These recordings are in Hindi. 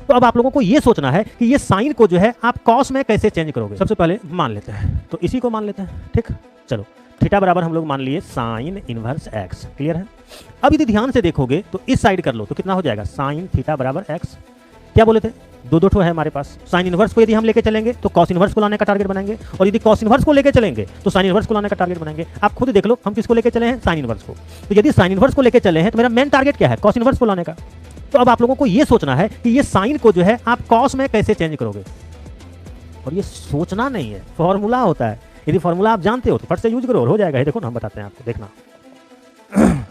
तो अब आप लोगों को ये सोचना है कि ये साइन को जो है आप कॉस में कैसे चेंज करोगे। सबसे पहले मान लेते हैं, तो इसी को मान लेते हैं, ठीक। चलो थीटा बराबर हम लोग मान लिए साइन इनवर्स एक्स, क्लियर है। अब यदि ध्यान से देखोगे तो इस साइड कर लो तो कितना हो जाएगा, साइन थीटा बराबर एक्स। क्या बोले थे, दो ठो है हमारे पास। साइन इनवर्स को यदि हम लेके चलेंगे तो कॉस इनवर्स को लाने का टारगेट बनाएंगे, और यदि कॉस इनवर्स को लेके चलेंगे तो साइन इनवर्स को लाने का टारगेट बनाएंगे। आप खुद देख लो हम किसको लेके चले हैं, साइन इनवर्स को। तो यदि साइन इनवर्स को लेके चले हैं तो मेरा मेन टारगेट क्या है, कॉस इनवर्स को लाने का। तो अब आप लोगों को ये सोचना है कि ये साइन को जो है आप कॉस में कैसे चेंज करोगे। और ये सोचना नहीं है, फॉर्मूला होता है। यदि फॉर्मूला आप जानते हो तो फट से यूज करो और हो जाएगा। ये देखो ना, हम बताते हैं आपको, देखना।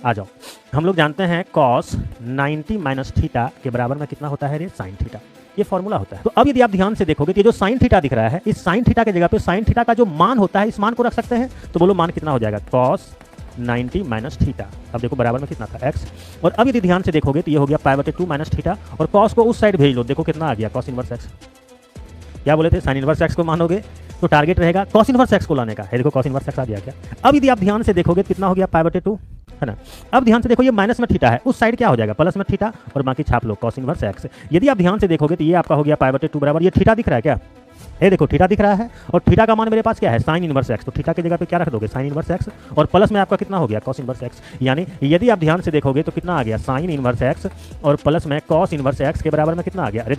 आ जाओ, हम लोग जानते हैं cos 90 माइनस थीटा के बराबर में कितना होता है रे, साइन थीटा। ये फॉर्मूला होता है। तो अब यदि आप ध्यान से देखोगे तो ये जो साइन थीटा दिख रहा है, इस साइन थीटा की जगह पे साइन थीटा का जो मान होता है इस मान को रख सकते हैं। तो बोलो मान कितना हो जाएगा, cos 90 माइनस थीटा। अब देखो बराबर में कितना था, x। और अब यदि ध्यान से देखोगे तो ये हो गया π/2 माइनस थीटा, और cos को उस साइड भेज लो, देखो कितना आ गया, cos इनवर्स x। क्या बोले थे, साइन इनवर्स x को मानोगे तो टारगेट रहेगा cos इनवर्स x को लाने का। है देखो cos इनवर्स x आ गया क्या। अब यदि आप ध्यान से देखोगे कितना हो गया, π/2, है ना। अब ध्यान से देखो ये माइनस में थीटा है, उस साइड क्या हो जाएगा, प्लस में थीटा, और बाकी छाप लो cos इनवर्स x। यदि आप ध्यान से देखोगे तो ये आपका हो गया π/2 बराबर, ये थीटा दिख रहा है क्या, ये देखो थीटा दिख रहा है, और थीटा का मान मेरे पास क्या है, साइन इनवर्स x। तो थीटा की जगह पे क्या रख दोगे, साइन इनवर्स x, और प्लस में आपका कितना हो गया, cos इनवर्स x। यानी यदि आप ध्यान से देखोगे तो कितना आ गया, साइन इनवर्स x, और प्लस में cos इनवर्स x के बराबर में कितना आ गया, अरे